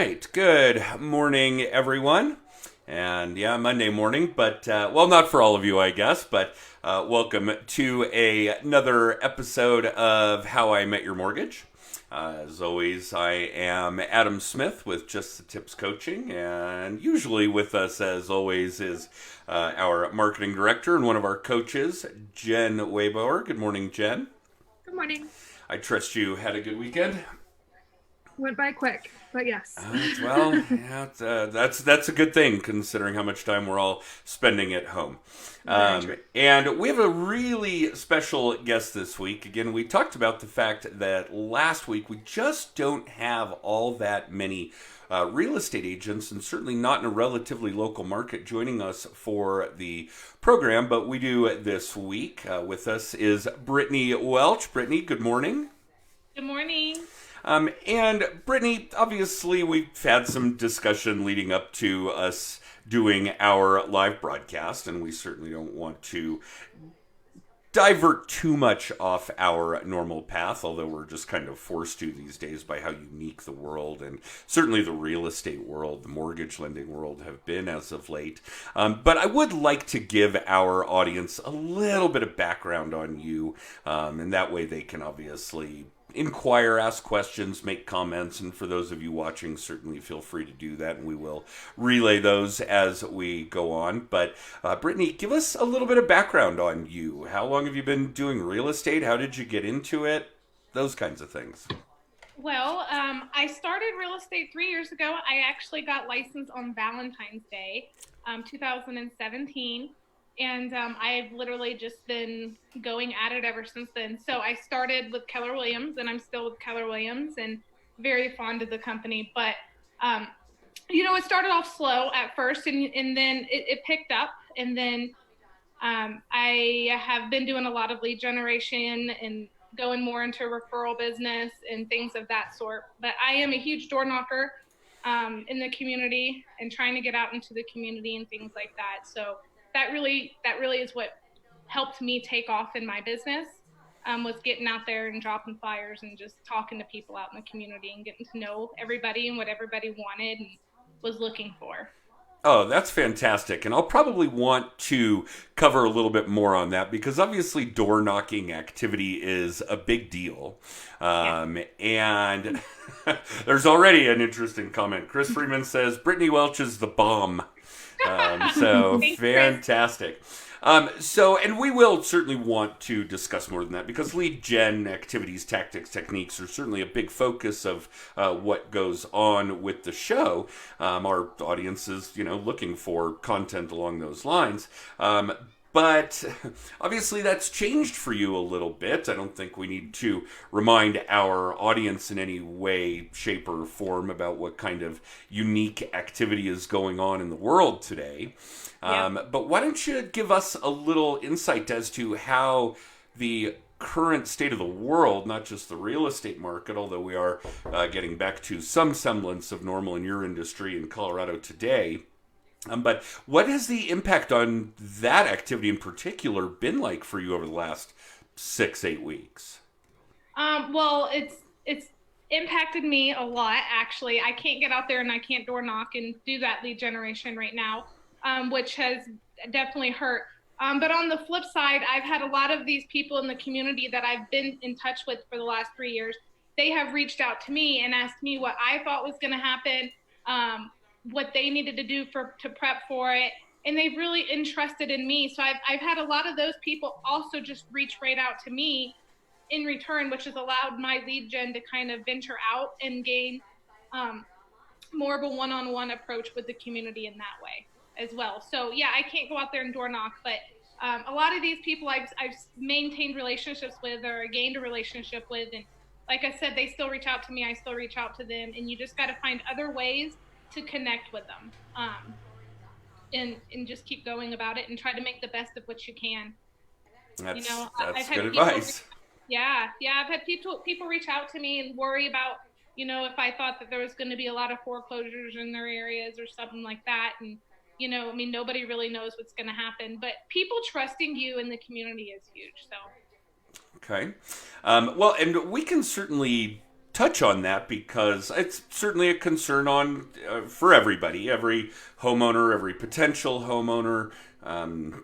right. Good morning, everyone. And yeah, Monday morning, but not for all of you, I guess, but welcome to another episode of How I Met Your Mortgage. As always, I am Adam Smith with Just the Tips Coaching, and usually with us, as always, is our marketing director and one of our coaches, Jen Weibauer. Good morning, Jen. Good morning. I trust you had a good weekend. Went by quick, but yes. That's a good thing considering how much time we're all spending at home. Very And we have a really special guest this week. Again, we talked about the fact that last week we just don't have all that many real estate agents, and certainly not in a relatively local market, joining us for the program. But we do this week. With us is Brittney Welch. Brittney, good morning. Good morning. And Brittney, obviously we've had some discussion leading up to us doing our live broadcast, and we certainly don't want to divert too much off our normal path, although we're just kind of forced to these days by how unique the world and certainly the real estate world, the mortgage lending world have been as of late. But I would like to give our audience a little bit of background on you, and that way they can obviously inquire, ask questions, make comments, and for those of you watching, certainly feel free to do that, and we will relay those as we go on. But Brittney, give us a little bit of background on you. How long have you been doing real estate? How did you get into it? Those kinds of things. Well, I started real estate 3 years ago. I actually got licensed on Valentine's Day, 2017. And I've literally just been going at it ever since then. So I started with Keller Williams, and I'm still with Keller Williams, and very fond of the company. But, it started off slow at first, and then it picked up. And then I have been doing a lot of lead generation and going more into referral business and things of that sort. But I am a huge door knocker in the community and trying to get out into the community and things like that. So that really is what helped me take off in my business, was getting out there and dropping flyers and just talking to people out in the community and getting to know everybody and what everybody wanted and was looking for. Oh, that's fantastic. And I'll probably want to cover a little bit more on that because obviously door knocking activity is a big deal. And there's already an interesting comment. Chris Freeman says, Brittney Welch is the bomb. So fantastic. And we will certainly want to discuss more than that because lead gen activities, tactics, techniques are certainly a big focus of what goes on with the show. Our audience is, looking for content along those lines. But obviously that's changed for you a little bit. I don't think we need to remind our audience in any way, shape, or form about what kind of unique activity is going on in the world today. But why don't you give us a little insight as to how the current state of the world, not just the real estate market, although we are getting back to some semblance of normal in your industry in Colorado today, but what has the impact on that activity in particular been like for you over the last 6-8 weeks? Well, it's impacted me a lot, actually. I can't get out there and I can't door knock and do that lead generation right now, which has definitely hurt. But on the flip side, I've had a lot of these people in the community that I've been in touch with for the last 3 years. They have reached out to me and asked me what I thought was going to happen, what they needed to do to prep for it. And they've really entrusted in me. So I've had a lot of those people also just reach right out to me in return, which has allowed my lead gen to kind of venture out and gain more of a one-on-one approach with the community in that way as well. So yeah, I can't go out there and door knock, but a lot of these people I've maintained relationships with or gained a relationship with. And like I said, they still reach out to me. I still reach out to them. And you just got to find other ways to connect with them, and just keep going about it and try to make the best of what you can. That's I've had good advice. I've had people reach out to me and worry about, if I thought that there was going to be a lot of foreclosures in their areas or something like that. And, nobody really knows what's going to happen, but people trusting you in the community is huge. So. Okay. And we can certainly touch on that because it's certainly a concern on for everybody, every homeowner, every potential homeowner,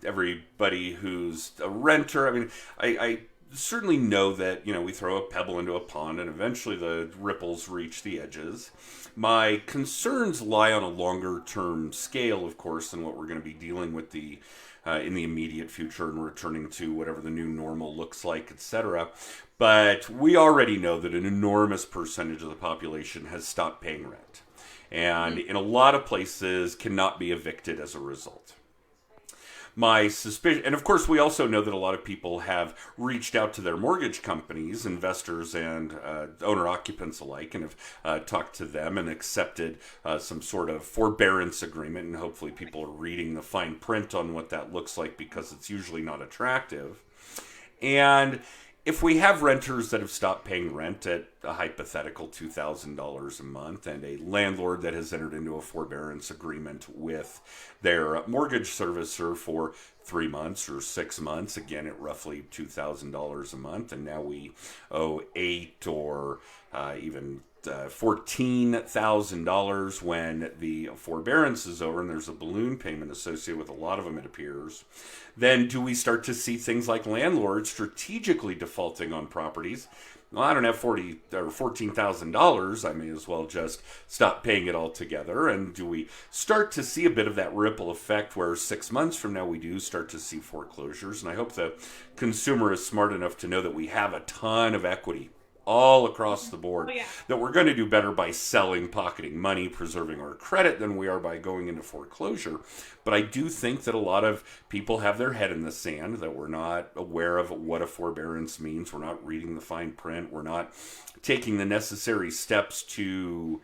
everybody who's a renter. I mean, I certainly know that, we throw a pebble into a pond and eventually the ripples reach the edges. My concerns lie on a longer term scale, of course, than what we're going to be dealing with in the immediate future and returning to whatever the new normal looks like, etc. But we already know that an enormous percentage of the population has stopped paying rent, and in a lot of places cannot be evicted as a result. My suspicion, and of course we also know that a lot of people have reached out to their mortgage companies, investors and owner-occupants alike, and have talked to them and accepted some sort of forbearance agreement, and hopefully people are reading the fine print on what that looks like because it's usually not attractive. And if we have renters that have stopped paying rent at a hypothetical $2,000 a month and a landlord that has entered into a forbearance agreement with their mortgage servicer for 3 months or 6 months, again at roughly $2,000 a month, and now we owe $8 or even $14,000 when the forbearance is over, and there's a balloon payment associated with a lot of them, it appears, then do we start to see things like landlords strategically defaulting on properties? Well, I don't have $40,000 or $14,000. I may as well just stop paying it altogether. And do we start to see a bit of that ripple effect where 6 months from now we do start to see foreclosures? And I hope the consumer is smart enough to know that we have a ton of equity all across the board, that we're going to do better by selling, pocketing money, preserving our credit than we are by going into foreclosure. But I do think that a lot of people have their head in the sand, that we're not aware of what a forbearance means. We're not reading the fine print. We're not taking the necessary steps to,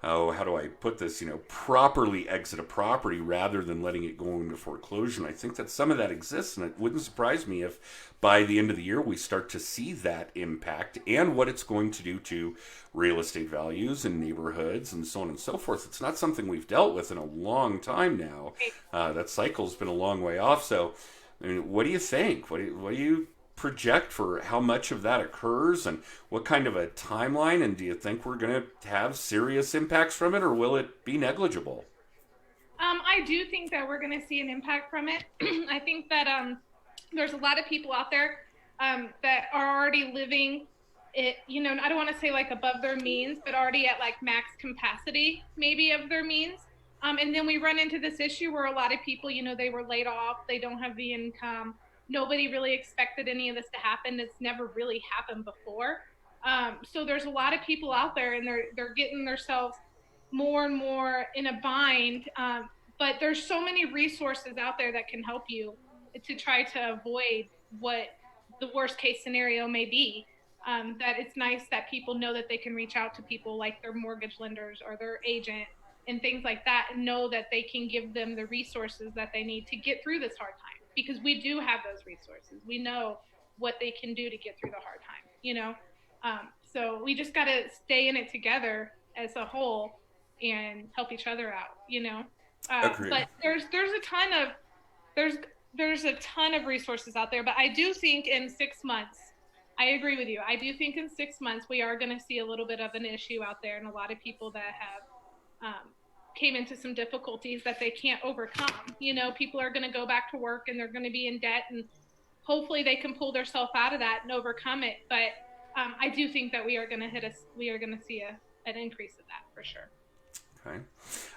how do I put this, properly exit a property rather than letting it go into foreclosure. And I think that some of that exists, and it wouldn't surprise me if by the end of the year we start to see that impact and what it's going to do to real estate values and neighborhoods and so on and so forth. It's not something we've dealt with in a long time now. That cycle's been a long way off. So, I mean, what do you think? What do you project for how much of that occurs and what kind of a timeline? And do you think we're going to have serious impacts from it, or will it be negligible? I do think that we're going to see an impact from it. I think that there's a lot of people out there that are already living it, I don't want to say like above their means, but already at like max capacity maybe of their means. And then we run into this issue where a lot of people, they were laid off, they don't have the income. Nobody really expected any of this to happen. It's never really happened before. So there's a lot of people out there, and they're getting themselves more and more in a bind. But there's so many resources out there that can help you to try to avoid what the worst case scenario may be. That it's nice that people know that they can reach out to people like their mortgage lenders or their agent and things like that, and know that they can give them the resources that they need to get through this hard time. Because we do have those resources. We know what they can do to get through the hard time, So we just got to stay in it together as a whole and help each other out, But there's a ton of resources out there. But I do think in 6 months, I agree with you. I do think in 6 months we are going to see a little bit of an issue out there, and a lot of people that have came into some difficulties that they can't overcome. People are going to go back to work and they're going to be in debt, and hopefully they can pull themselves out of that and overcome it. But I do think that we are going to see an increase of that for sure. Okay.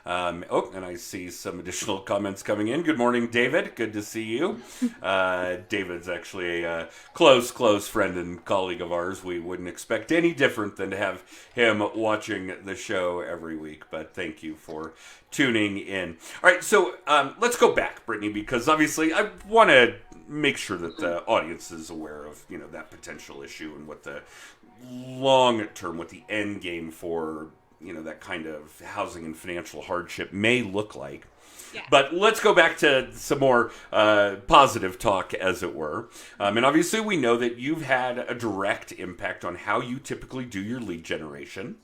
And I see some additional comments coming in. Good morning, David. Good to see you. David's actually a close friend and colleague of ours. We wouldn't expect any different than to have him watching the show every week, but thank you for tuning in. All right, so let's go back, Brittney, because obviously I want to make sure that the audience is aware of, that potential issue and what the long term, what the end game for that kind of housing and financial hardship may look like. Yeah. But let's go back to some more positive talk, as it were. And obviously we know that you've had a direct impact on how you typically do your lead generation.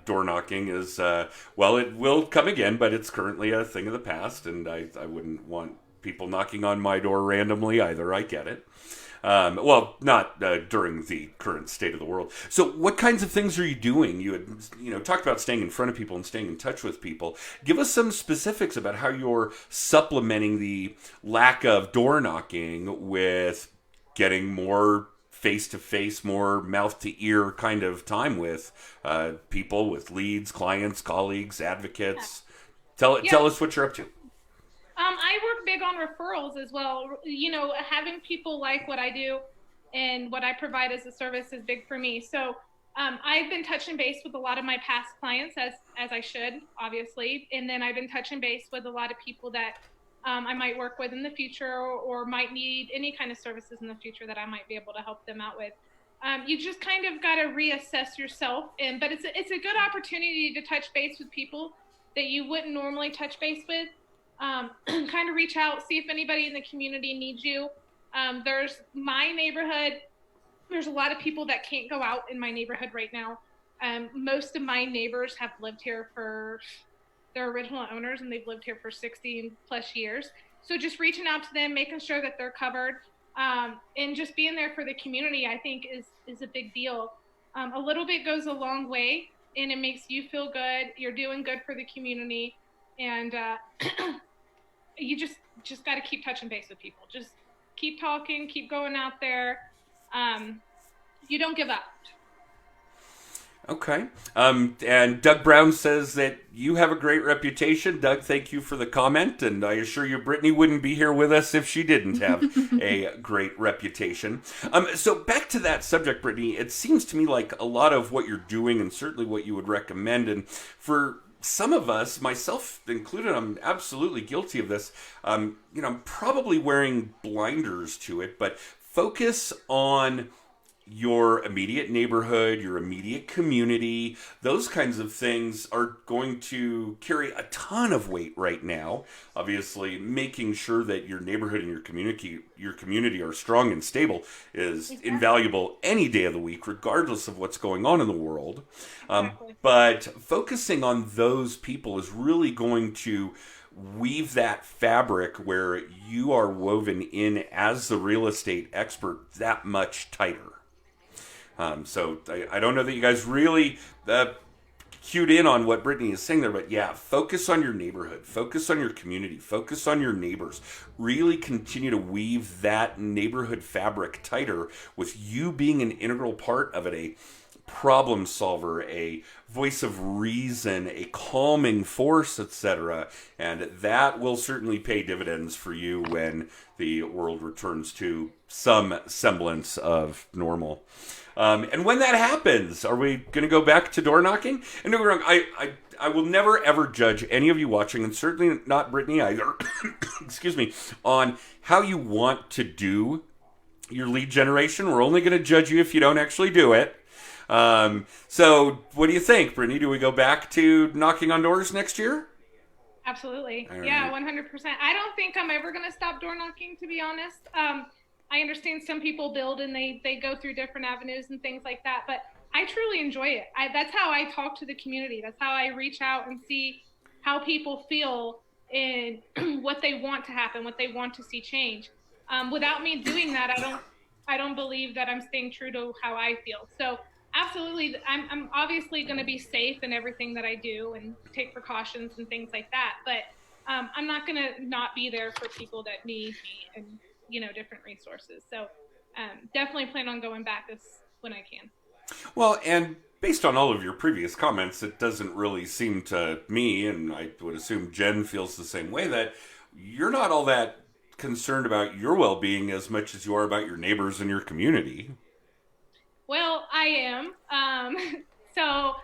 Door knocking is, it will come again, but it's currently a thing of the past, and I wouldn't want people knocking on my door randomly either. I get it. Well, not during the current state of the world. So, what kinds of things are you doing? You had, talked about staying in front of people and staying in touch with people. Give us some specifics about how you're supplementing the lack of door knocking with getting more face-to-face, more mouth-to-ear kind of time with people, with leads, clients, colleagues, advocates. Tell us what you're up to. I work big on referrals as well. Having people like what I do and what I provide as a service is big for me. So I've been touching base with a lot of my past clients, as I should, obviously. And then I've been touching base with a lot of people that I might work with in the future, or might need any kind of services in the future that I might be able to help them out with. You just kind of got to reassess yourself, but it's a good opportunity to touch base with people that you wouldn't normally touch base with. Kind of reach out, see if anybody in the community needs you. There's my neighborhood. There's a lot of people that can't go out in my neighborhood right now. Most of my neighbors have lived here for their original owners, and they've lived here for 16 plus years. So just reaching out to them, making sure that they're covered, and just being there for the community, I think is a big deal. A little bit goes a long way, and it makes you feel good. You're doing good for the community, and you just got to keep touching base with people. Just keep talking, keep going out there. You don't give up. Okay. And Doug Brown says that you have a great reputation. Doug, thank you for the comment. And I assure you, Brittney wouldn't be here with us if she didn't have a great reputation. So back to that subject, Brittney, it seems to me like a lot of what you're doing, and certainly what you would recommend, and for some of us, myself included, I'm absolutely guilty of this. I'm probably wearing blinders to it, but focus on your immediate neighborhood, your immediate community. Those kinds of things are going to carry a ton of weight right now. Obviously, making sure that your neighborhood and your community are strong and stable is invaluable any day of the week, regardless of what's going on in the world. But focusing on those people is really going to weave that fabric where you are woven in as the real estate expert that much tighter. So I don't know that you guys really cued in on what Brittney is saying there, but yeah, focus on your neighborhood, focus on your community, focus on your neighbors. Really continue to weave that neighborhood fabric tighter with you being an integral part of it, a problem solver, a voice of reason, a calming force, etc. And that will certainly pay dividends for you when the world returns to some semblance of normal. And when that happens, are we going to go back to door knocking? And don't get me wrong, I will never ever judge any of you watching, and certainly not Brittney either, excuse me, on how you want to do your lead generation. We're only going to judge you if you don't actually do it. So what do you think, Brittney? Do we go back to knocking on doors next year? Absolutely. All Yeah, right. 100%. I don't think I'm ever going to stop door knocking, to be honest. I understand some people build and they go through different avenues and things like that, but I truly enjoy it. That's how I talk to the community. That's how I reach out and see how people feel and what they want to happen, what they want to see change. Without me doing that, I don't believe that I'm staying true to how I feel. So absolutely, I'm obviously going to be safe in everything that I do and take precautions and things like that. But I'm not going to not be there for people that need me and different resources. So definitely plan on going back when I can. Well, and based on all of your previous comments, it doesn't really seem to me, and I would assume Jen feels the same way, that you're not all that concerned about your well-being as much as you are about your neighbors and your community. Well, I am. So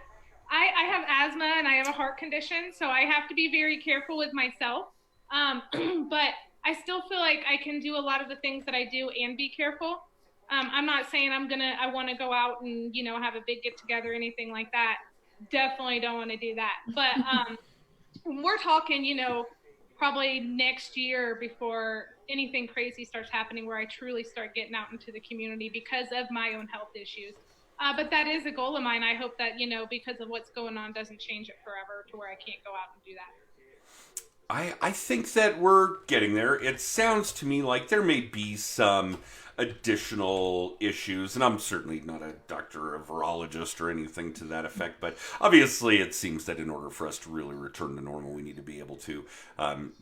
I have asthma and I have a heart condition, so I have to be very careful with myself. But I still feel like I can do a lot of the things that I do and be careful. I'm not saying I want to go out and, have a big get together or anything like that. Definitely don't want to do that. But we're talking, probably next year before anything crazy starts happening where I truly start getting out into the community because of my own health issues. But that is a goal of mine. I hope that, because of what's going on doesn't change it forever to where I can't go out and do that. I think that we're getting there. It sounds to me like there may be some additional issues, and I'm certainly not a doctor or a virologist or anything to that effect, but obviously it seems that in order for us to really return to normal, we need to be able to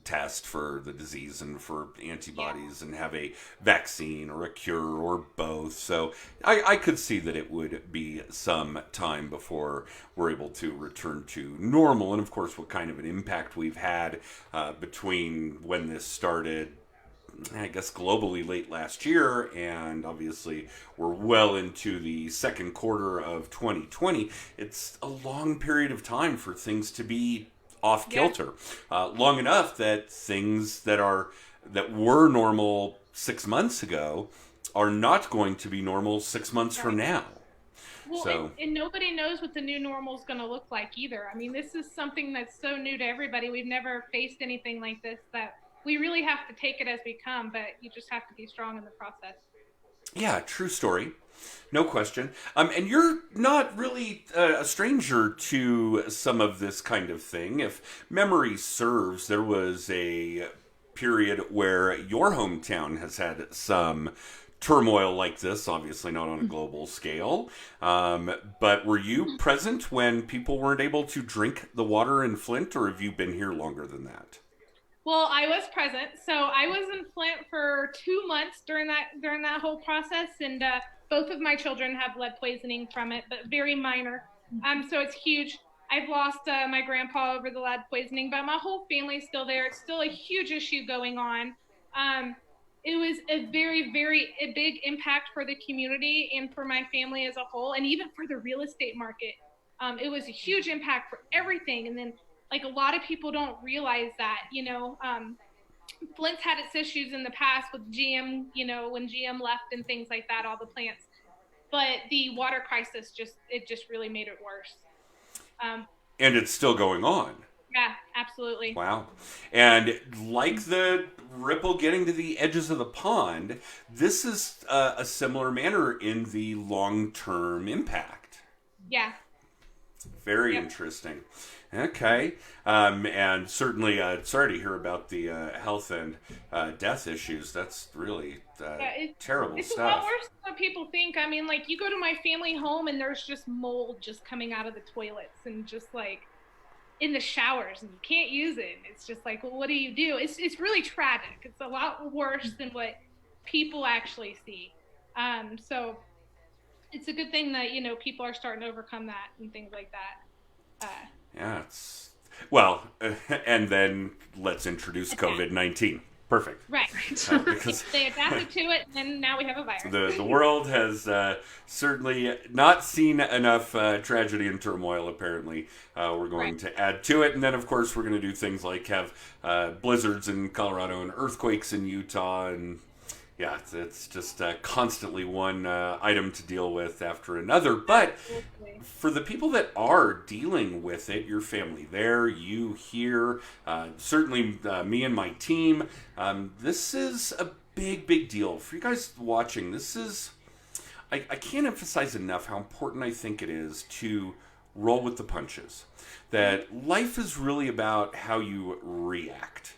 test for the disease and for antibodies and have a vaccine or a cure or both. So I could see that it would be some time before we're able to return to normal, and of course what kind of an impact we've had between when this started, I guess, globally late last year, and obviously we're well into the second quarter of 2020. It's a long period of time for things to be off kilter, long enough that things that were normal 6 months ago are not going to be normal 6 months from now. Well, So, and nobody knows what the new normal is going to look like either. I mean, this is something that's so new to everybody. We've never faced anything like this, that we really have to take it as we come, but you just have to be strong in the process. yeah, true story. No question. And you're not really a stranger to some of this kind of thing. If memory serves, there was a period where your hometown has had some turmoil like this, obviously not on a global scale. But were you present when people weren't able to drink the water in Flint, or have you been here longer than that? Well, I was present, so I was in Flint for 2 months during that whole process, and both of my children have lead poisoning from it, but very minor. So it's huge. I've lost my grandpa over the lead poisoning, but my whole family's still there. It's still a huge issue going on. It was a very big impact for the community and for my family as a whole, and even for the real estate market. It was a huge impact for everything, and then like a lot of people don't realize that, Flint's had its issues in the past with GM, when GM left and things like that, all the plants. But the water crisis just really made it worse. And it's still going on. Yeah, absolutely. Wow. And like the ripple getting to the edges of the pond, this is a similar manner in the long-term impact. Yeah. Very interesting. Okay. And certainly, sorry to hear about the health and death issues. That's really terrible it's stuff. a lot worse than what people think. I mean, like, you go to my family home and there's just mold just coming out of the toilets and just like in the showers, and you can't use it. It's just like, well, what do you do? It's really tragic. It's a lot worse than what people actually see. So it's a good thing that, people are starting to overcome that and things like that. Yeah, it's well, and then let's introduce COVID-19. Perfect. Right. Because they adapted to it, and now we have a virus. the world has certainly not seen enough tragedy and turmoil. Apparently, we're going to add to it, and then of course we're going to do things like have blizzards in Colorado and earthquakes in Utah, and yeah, it's just constantly one item to deal with after another. But for the people that are dealing with it, your family there, you here, certainly me and my team, this is a big deal. For you guys watching, this is, I can't emphasize enough how important I think it is to roll with the punches. That life is really about how you react.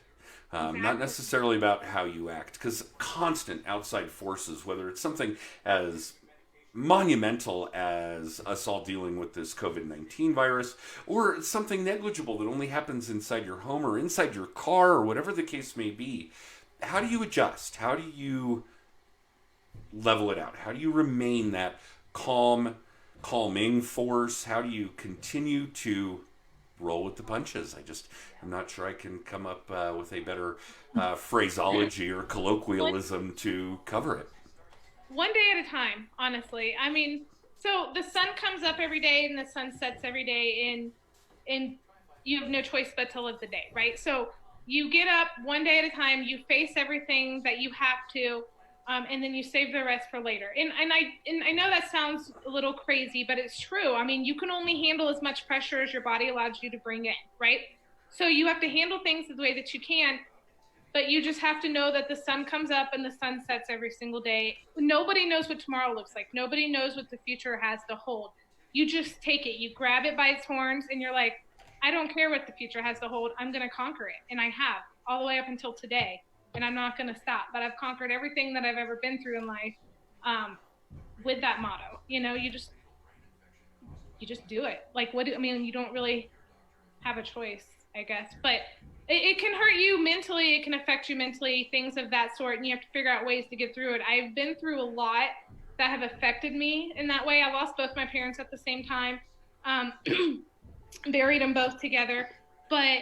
Not necessarily about how you act, because constant outside forces, whether it's something as monumental as us all dealing with this COVID-19 virus, or something negligible that only happens inside your home or inside your car or whatever the case may be, how do you adjust? How do you level it out? How do you remain that calming force? How do you continue to roll with the punches? I'm not sure I can come up with a better phraseology or colloquialism to cover it. One day at a time, honestly. I mean, so the sun comes up every day and the sun sets every day, and you have no choice but to live the day, right? So you get up one day at a time, you face everything that you have to, and then you save the rest for later. And I know that sounds a little crazy, but it's true. I mean, you can only handle as much pressure as your body allows you to bring in, right? So you have to handle things the way that you can, but you just have to know that the sun comes up and the sun sets every single day. Nobody knows what tomorrow looks like. Nobody knows what the future has to hold. You just take it. You grab it by its horns and you're like, I don't care what the future has to hold. I'm going to conquer it. And I have all the way up until today. And I'm not going to stop. But I've conquered everything that I've ever been through in life with that motto. You just do it. Like, you don't really have a choice, I guess. But it can hurt you mentally. It can affect you mentally, things of that sort. And you have to figure out ways to get through it. I've been through a lot that have affected me in that way. I lost both my parents at the same time, buried them both together. But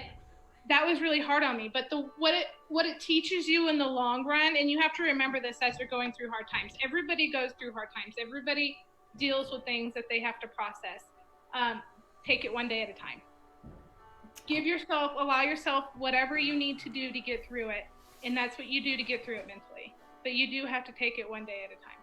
that was really hard on me. But what it teaches you in the long run, and you have to remember this as you're going through hard times. Everybody goes through hard times. Everybody deals with things that they have to process. Take it one day at a time. Allow yourself whatever you need to do to get through it. And that's what you do to get through it mentally. But you do have to take it one day at a time.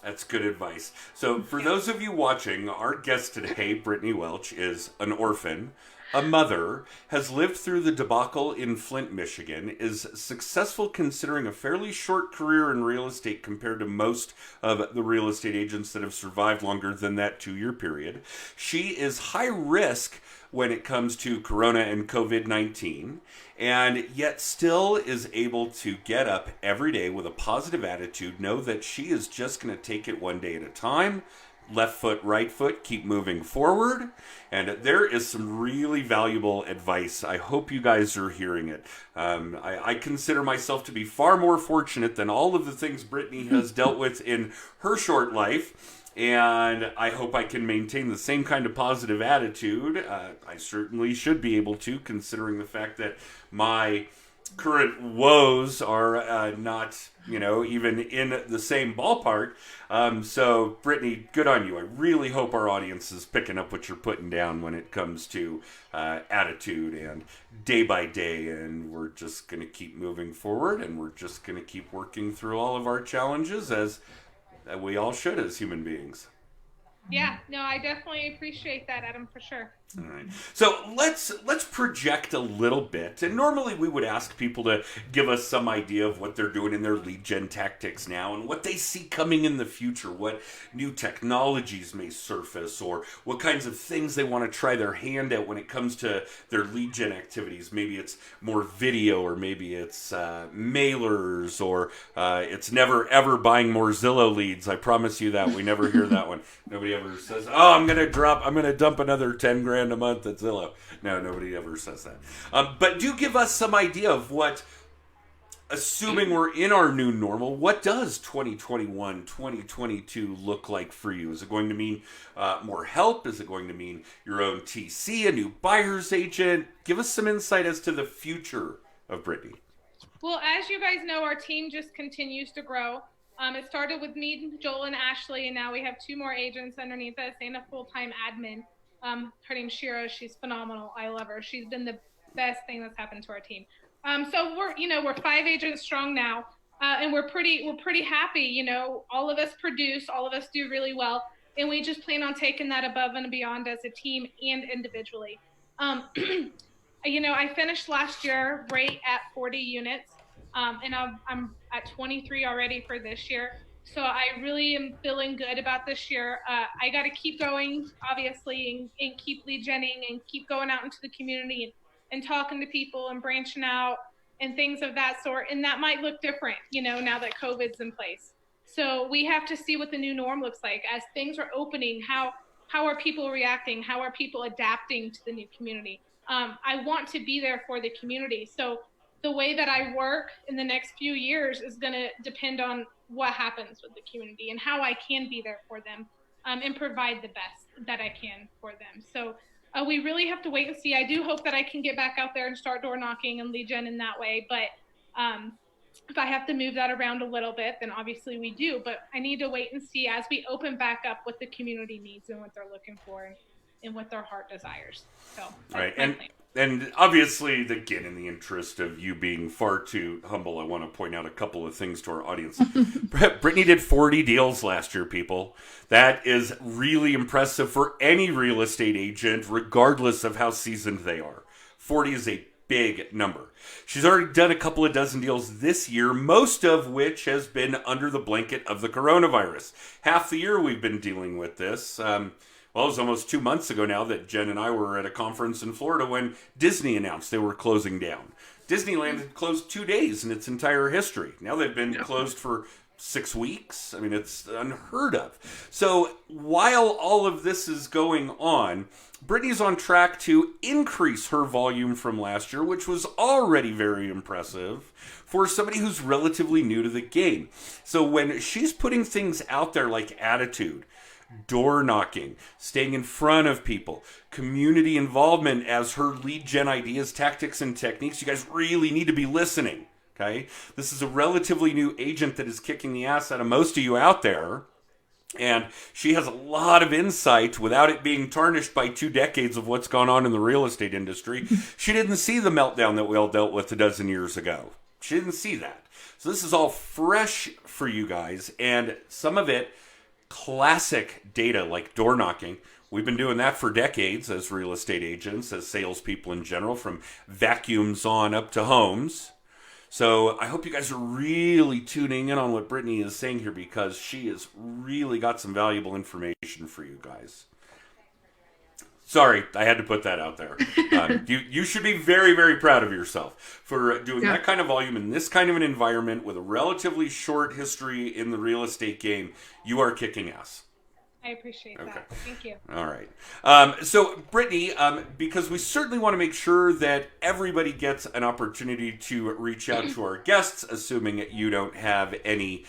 That's good advice. So for those of you watching, our guest today, Brittney Welch, is an orphan, a mother, has lived through the debacle in Flint, Michigan, is successful considering a fairly short career in real estate compared to most of the real estate agents that have survived longer than that 2-year period. She is high risk when it comes to Corona and COVID-19, and yet still is able to get up every day with a positive attitude, know that she is just going to take it one day at a time, left foot, right foot, keep moving forward. And there is some really valuable advice. I hope you guys are hearing it. I consider myself to be far more fortunate than all of the things Brittney has dealt with in her short life. And I hope I can maintain the same kind of positive attitude. I certainly should be able to, considering the fact that my current woes are not, even in the same ballpark. So, Brittney, good on you. I really hope our audience is picking up what you're putting down when it comes to attitude and day by day. And we're just going to keep moving forward, and we're just going to keep working through all of our challenges as we all should as human beings. Yeah, no, I definitely appreciate that, Adam, for sure. All right. So let's project a little bit. And normally we would ask people to give us some idea of what they're doing in their lead gen tactics now and what they see coming in the future, what new technologies may surface, or what kinds of things they want to try their hand at when it comes to their lead gen activities. Maybe it's more video, or maybe it's mailers, or it's never ever buying more Zillow leads. I promise you that. We never hear that one. Nobody ever says, "Oh, I'm going to dump another 10 grand a month at Zillow." No, nobody ever says that. But do give us some idea of what, assuming we're in our new normal, what does 2021, 2022 look like for you? Is it going to mean more help? Is it going to mean your own TC, a new buyer's agent? Give us some insight as to the future of Brittney. Well, as you guys know, our team just continues to grow. It started with me, Joel, and Ashley, and now we have 2 more agents underneath us and a full-time admin. Her name's Shira. She's phenomenal. I love her. She's been the best thing that's happened to our team. So we're 5 agents strong now, and we're pretty happy. All of us produce, all of us do really well, and we just plan on taking that above and beyond as a team and individually. I finished last year right at 40 units. And I'm at 23 already for this year. So I really am feeling good about this year. I got to keep going, obviously, and keep lead genning and keep going out into the community and talking to people and branching out and things of that sort. And that might look different, now that COVID's in place. So we have to see what the new norm looks like. As things are opening, how are people reacting? How are people adapting to the new community? I want to be there for the community. So the way that I work in the next few years is going to depend on what happens with the community and how I can be there for them and provide the best that I can for them. So we really have to wait and see. I do hope that I can get back out there and start door knocking and lead gen in that way. But if I have to move that around a little bit, then obviously we do. But I need to wait and see as we open back up what the community needs and what they're looking for and what their heart desires. So that's my plan. And obviously, again, in the interest of you being far too humble, I want to point out a couple of things to our audience. Brittney did 40 deals last year, people. That is really impressive for any real estate agent, regardless of how seasoned they are. 40 is a big number. She's already done a couple of dozen deals this year, most of which has been under the blanket of the coronavirus. Half the year we've been dealing with this. Well, it was almost 2 months ago now that Jen and I were at a conference in Florida when Disney announced they were closing down. Disneyland had closed 2 days in its entire history. Now they've been closed for 6 weeks. I mean, it's unheard of. So while all of this is going on, Brittney's on track to increase her volume from last year, which was already very impressive for somebody who's relatively new to the game. So when she's putting things out there like attitude, door knocking, staying in front of people, community involvement as her lead gen ideas, tactics, and techniques, you guys really need to be listening. Okay? This is a relatively new agent that is kicking the ass out of most of you out there. And she has a lot of insight without it being tarnished by 2 decades of what's gone on in the real estate industry. She didn't see the meltdown that we all dealt with a dozen years ago. She didn't see that. So this is all fresh for you guys. And some of it, classic data like door knocking. We've been doing that for decades as real estate agents, as salespeople in general, from vacuums on up to homes. So I hope you guys are really tuning in on what Brittney is saying here, because she has really got some valuable information for you guys. Sorry, I had to put that out there. You should be very, very proud of yourself for doing that kind of volume in this kind of an environment with a relatively short history in the real estate game. You are kicking ass. I appreciate that. Thank you. All right. So, Brittney, because we certainly want to make sure that everybody gets an opportunity to reach out to our guests, assuming you don't have any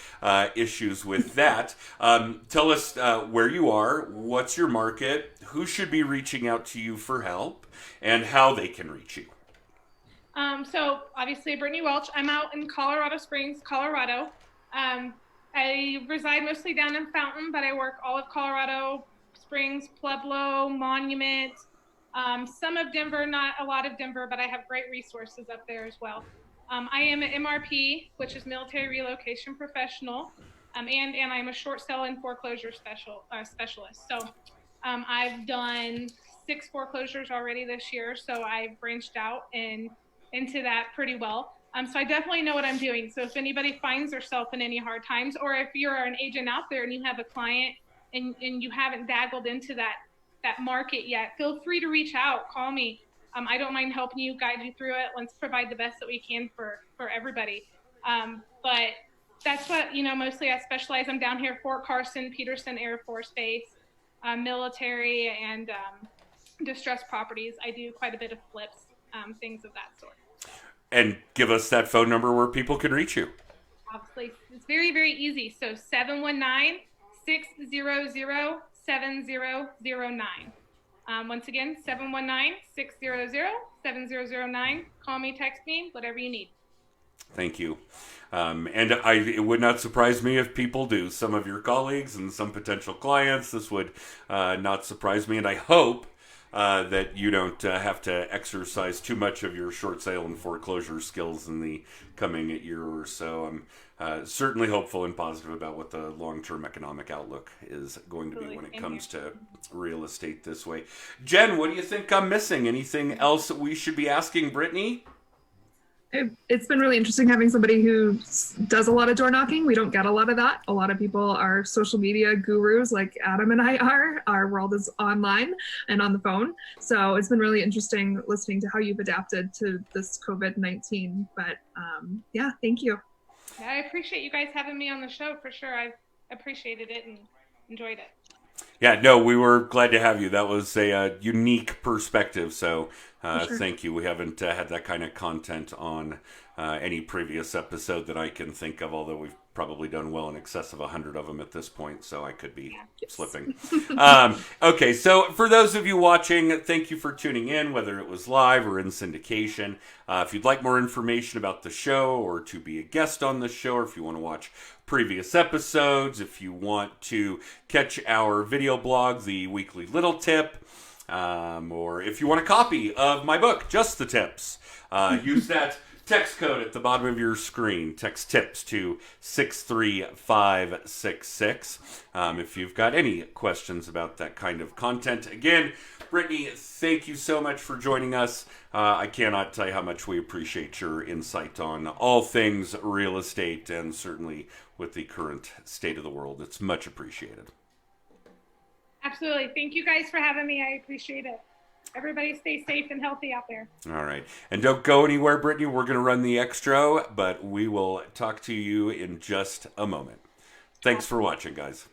issues with that. Tell us where you are, what's your market, who should be reaching out to you for help, and how they can reach you. So, obviously, Brittney Welch. I'm out in Colorado Springs, Colorado. I reside mostly down in Fountain, but I work all of Colorado Springs, Pueblo, Monument, some of Denver, not a lot of Denver, but I have great resources up there as well. I am an MRP, which is Military Relocation Professional, and I'm a short sale and foreclosure specialist. So I've done 6 foreclosures already this year, so I've branched out into that pretty well. So I definitely know what I'm doing. So if anybody finds themselves in any hard times, or if you're an agent out there and you have a client and you haven't dabbled into that market yet, feel free to reach out, call me. I don't mind helping you, guide you through it. Let's provide the best that we can for everybody. But that's what, mostly I specialize. I'm down here, Fort Carson, Peterson Air Force Base, military and distressed properties. I do quite a bit of flips, things of that sort. And give us that phone number where people can reach you. Obviously, it's very, very easy. So 719-600-7009. Once again, 719-600-7009. Call me, text me, whatever you need. Thank you. And it would not surprise me if people do. Some of your colleagues and some potential clients, this would not surprise me. And I hope that you don't have to exercise too much of your short sale and foreclosure skills in the coming year or so. I'm certainly hopeful and positive about what the long-term economic outlook is going to be when it comes to real estate this way. Jen, what do you think I'm missing? Anything else that we should be asking Brittney? It's been really interesting having somebody who does a lot of door knocking. We don't get a lot of that. A lot of people are social media gurus like Adam and I are. Our world is online and on the phone. So it's been really interesting listening to how you've adapted to this COVID-19. But thank you. Yeah, I appreciate you guys having me on the show for sure. I've appreciated it and enjoyed it. Yeah, no, we were glad to have you. That was a unique perspective, so sure. Thank you. We haven't had that kind of content on any previous episode that I can think of, although we've probably done well in excess of 100 of them at this point, so I could be slipping. Okay, so for those of you watching, thank you for tuning in, whether it was live or in syndication. If you'd like more information about the show or to be a guest on the show, or if you want to watch previous episodes, if you want to catch our video blog, The Weekly Little Tip, or if you want a copy of my book, Just the Tips, use that text code at the bottom of your screen. Text TIPS to 63566 if you've got any questions about that kind of content. Again, Brittney, thank you so much for joining us. I cannot tell you how much we appreciate your insight on all things real estate, and certainly with the current state of the world. It's much appreciated. Absolutely. Thank you guys for having me. I appreciate it. Everybody stay safe and healthy out there. All right. And don't go anywhere, Brittney. We're going to run the extra, but we will talk to you in just a moment. Thanks for watching, guys.